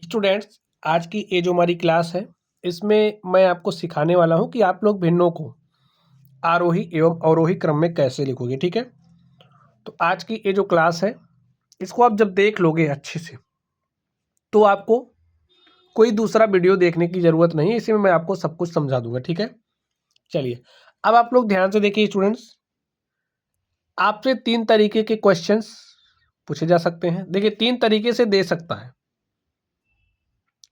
Students, आज की ये जो हमारी क्लास है इसमें मैं आपको सिखाने वाला हूँ कि आप लोग भिन्नों को आरोही एवं अवरोही क्रम में कैसे लिखोगे। ठीक है, तो आज की ये जो क्लास है इसको आप जब देख लोगे अच्छे से तो आपको कोई दूसरा वीडियो देखने की ज़रूरत नहीं है, इसी में मैं आपको सब कुछ समझा दूंगा। ठीक है, चलिए अब आप लोग ध्यान से देखिए। स्टूडेंट्स, आपसे 3 तरीके के क्वेश्चंस पूछे जा सकते हैं। देखिए 3 तरीके से दे सकता है,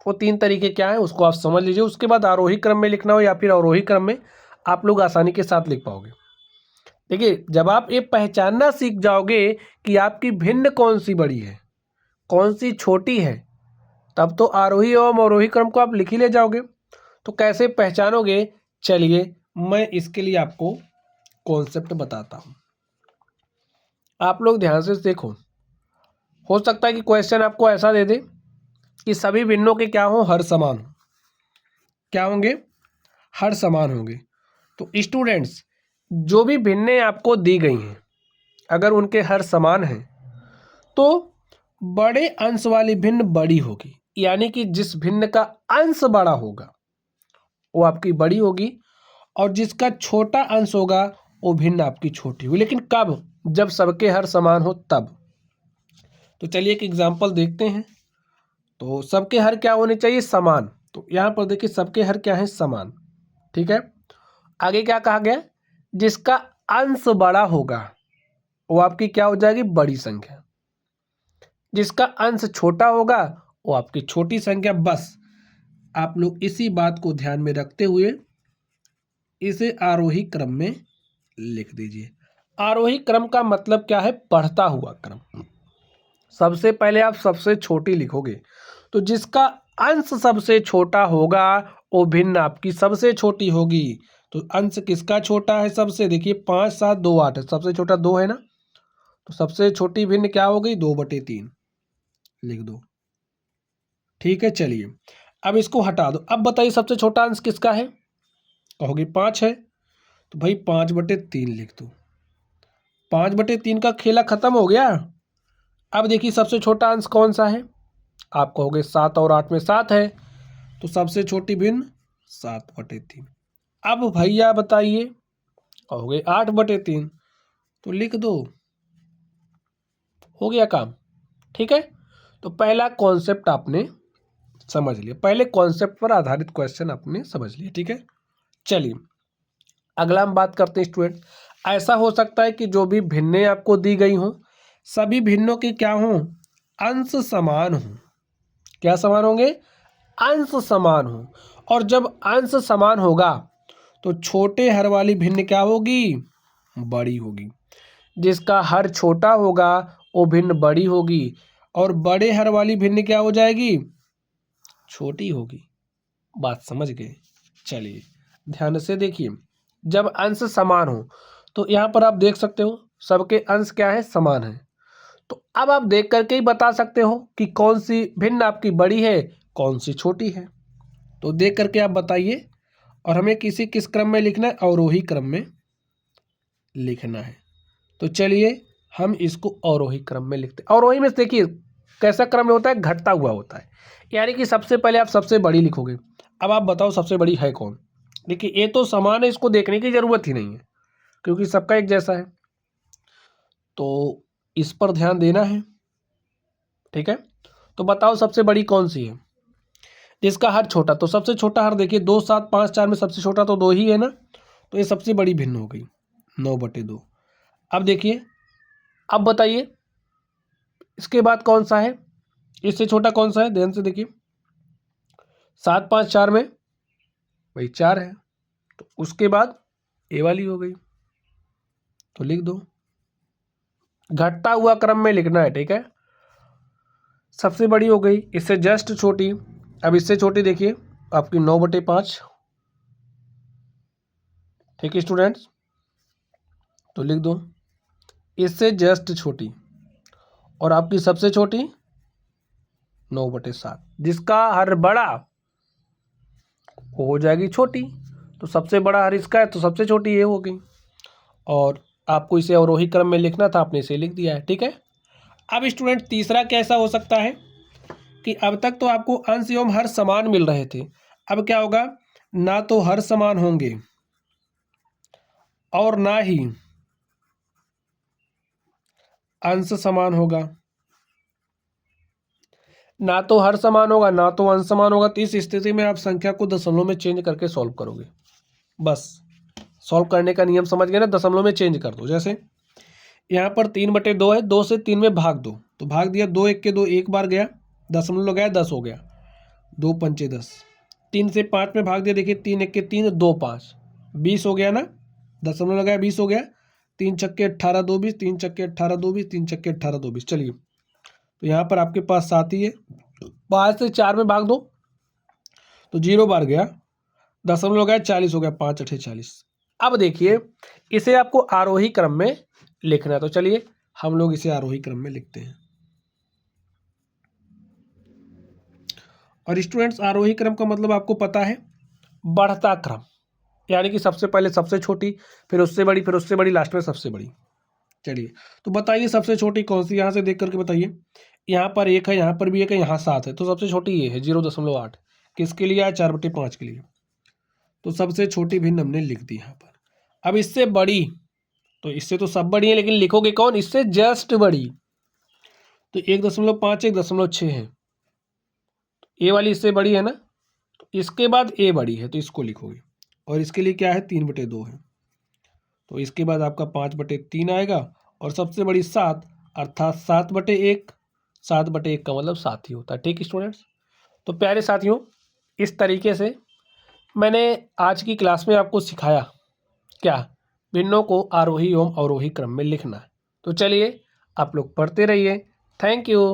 वो 3 तरीके क्या है उसको आप समझ लीजिए। उसके बाद आरोही क्रम में लिखना हो या फिर अवरोही क्रम में आप लोग आसानी के साथ लिख पाओगे। देखिए जब आप ये पहचानना सीख जाओगे कि आपकी भिन्न कौन सी बड़ी है कौन सी छोटी है, तब तो आरोही एवं अवरोही क्रम को आप लिख ही ले जाओगे। तो कैसे पहचानोगे, चलिए मैं इसके लिए आपको कॉन्सेप्ट बताता हूँ। आप लोग ध्यान से देखो, हो सकता है कि क्वेश्चन आपको ऐसा दे दे कि सभी भिन्नों के क्या हो, हर समान हो। क्या होंगे? हर समान होंगे। तो स्टूडेंट्स, जो भी भिन्नें आपको दी गई हैं अगर उनके हर समान हैं तो बड़े अंश वाली भिन्न बड़ी होगी, यानी कि जिस भिन्न का अंश बड़ा होगा वो आपकी बड़ी होगी और जिसका छोटा अंश होगा वो भिन्न आपकी छोटी होगी। लेकिन कब? जब सबके हर समान हो तब। तो चलिए एक एग्जांपल देखते हैं। तो सबके हर क्या होने चाहिए? समान। तो यहाँ पर देखिए सबके हर क्या है? समान। ठीक है, आगे क्या कहा गया? जिसका अंश बड़ा होगा वो आपकी क्या हो जाएगी? बड़ी संख्या। जिसका अंश छोटा होगा वो आपकी छोटी संख्या। बस आप लोग इसी बात को ध्यान में रखते हुए इसे आरोही क्रम में लिख दीजिए। आरोही क्रम का मतलब क्या है? बढ़ता हुआ क्रम। सबसे पहले आप सबसे छोटी लिखोगे, तो जिसका अंश सबसे छोटा होगा वो भिन्न आपकी सबसे छोटी होगी। तो अंश किसका छोटा है सबसे? देखिए 5, 7, 2, 8 है, सबसे छोटा 2 है ना, तो सबसे छोटी भिन्न क्या हो गई? 2/3 लिख दो। ठीक है, चलिए अब इसको हटा दो। अब बताइए सबसे छोटा अंश किसका है? कहोगे 5 है, तो भाई 5/3 लिख दो। 5/3 का खेला खत्म हो गया। अब देखिए सबसे छोटा अंश कौन सा है? आप कहोगे 7 और 8 में 7 है, तो सबसे छोटी भिन्न 7/3। अब भैया बताइए, कहोगे 8/3, तो लिख दो, हो गया काम। ठीक है, तो पहला कॉन्सेप्ट आपने समझ लिया, पहले कॉन्सेप्ट पर आधारित क्वेश्चन आपने समझ लिया। ठीक है, चलिए अगला हम बात करते हैं। स्टूडेंट, ऐसा हो सकता है कि जो भी भिन्नें आपको दी गई हों सभी भिन्नों के क्या हों? अंश समान हों। क्या समान होंगे? अंश समान हो। और जब अंश समान होगा तो छोटे हर वाली भिन्न क्या होगी? बड़ी होगी। जिसका हर छोटा होगा वो भिन्न बड़ी होगी और बड़े हर वाली भिन्न क्या हो जाएगी? छोटी होगी। बात समझ गए? चलिए ध्यान से देखिए, जब अंश समान हो तो यहाँ पर आप देख सकते हो सबके अंश क्या है? समान है। तो अब आप देख करके ही बता सकते हो कि कौन सी भिन्न आपकी बड़ी है कौन सी छोटी है। तो देख करके आप बताइए। और हमें किस क्रम में लिखना है? अवरोही क्रम में लिखना है। तो चलिए हम इसको अवरोही क्रम में लिखते हैं। अवरोही में देखिए कैसा क्रम होता है? घटता हुआ होता है, यानी कि सबसे पहले आप सबसे बड़ी लिखोगे। अब आप बताओ सबसे बड़ी है कौन? देखिए ये तो समान है, इसको देखने की जरूरत ही नहीं है क्योंकि सबका एक जैसा है, तो इस पर ध्यान देना है। ठीक है, तो बताओ सबसे बड़ी कौन सी है? जिसका हर छोटा, तो सबसे छोटा हर देखिए 2, 7, 5, 4 में सबसे छोटा तो 2 ही है ना, तो ये सबसे बड़ी भिन्न हो गई 9/2। अब देखिए, अब बताइए इसके बाद कौन सा है? इससे छोटा कौन सा है? ध्यान से देखिए 7, 5, 4 में वही 4 है, तो उसके बाद ए वाली हो गई, तो लिख दो। घटता हुआ क्रम में लिखना है। ठीक है, सबसे बड़ी हो गई, इससे जस्ट छोटी। अब इससे छोटी देखिए आपकी 9/5। ठीक है स्टूडेंट्स, तो लिख दो इससे जस्ट छोटी और आपकी सबसे छोटी 9/7। जिसका हर बड़ा वो हो जाएगी छोटी, तो सबसे बड़ा हर इसका है तो सबसे छोटी ये हो गई। और आपको इसे अवरोही क्रम में लिखना था, आपने इसे लिख दिया है। ठीक है, अब स्टूडेंट तीसरा कैसा हो सकता है कि अब तक तो आपको अंश एवं हर समान मिल रहे थे, अब क्या होगा, ना तो हर समान होंगे और ना ही अंश समान होगा। ना तो हर समान होगा ना तो अंश समान होगा, तो इस स्थिति में आप संख्या को दशमलव में चेंज करके सॉल्व करोगे। बस सॉल्व करने का नियम समझ गए ना, दशमलव में चेंज कर दो। जैसे यहाँ पर 3/2 है, 2 से 3 में भाग दो, तो भाग दिया, 2 एक के 2 एक बार गया, दशमलव लगाया 10 हो गया, 2 पंचे 10। 3 से 5 में भाग दिया, देखिए 3 एक के 3, 2 5, 20 हो गया ना, दशमलव लगाया 20 हो गया, 3 छक्के 18 2 20, 3 छक्के 18 2 20, 3 छक्के 18 2 20। चलिए तो यहाँ पर आपके पास 7 ही है, 5 से 4 में भाग दो तो 0 बार गया, दशमलव लगाया 40 हो गया, 5 8 40। अब देखिए इसे आपको आरोही क्रम में लिखना है, तो चलिए हम लोग इसे आरोही क्रम में लिखते हैं। और स्टूडेंट्स आरोही क्रम का मतलब आपको पता है, बढ़ता क्रम, यानी कि सबसे पहले सबसे छोटी, फिर उससे बड़ी, फिर उससे बड़ी, लास्ट में सबसे बड़ी। चलिए तो बताइए सबसे छोटी कौन सी, यहाँ से देख करके बताइए। यहाँ पर 1 है, यहाँ पर भी 1 है, यहाँ 7 है, तो सबसे छोटी ये है 0.8। किसके लिए आया, 4/5 के लिए। तो सबसे छोटी भिन्न हमने लिख दी यहाँ पर। अब इससे बड़ी, तो इससे तो सब बड़ी है, लेकिन लिखोगे कौन, इससे जस्ट बड़ी, तो 1.5 1.6 है, ए वाली इससे बड़ी है ना, तो इसके बाद ए बड़ी है तो इसको लिखोगे। और इसके लिए क्या है, 3/2 है, तो इसके बाद आपका 5/3 आएगा, और सबसे बड़ी 7, अर्थात 7/1। 7/1 का मतलब 7 ही होता है। ठीक स्टूडेंट्स, तो प्यारे साथियों इस तरीके से मैंने आज की क्लास में आपको सिखाया क्या, भिन्नों को आरोही एवं अवरोही क्रम में लिखना है। तो चलिए आप लोग पढ़ते रहिए। Thank you.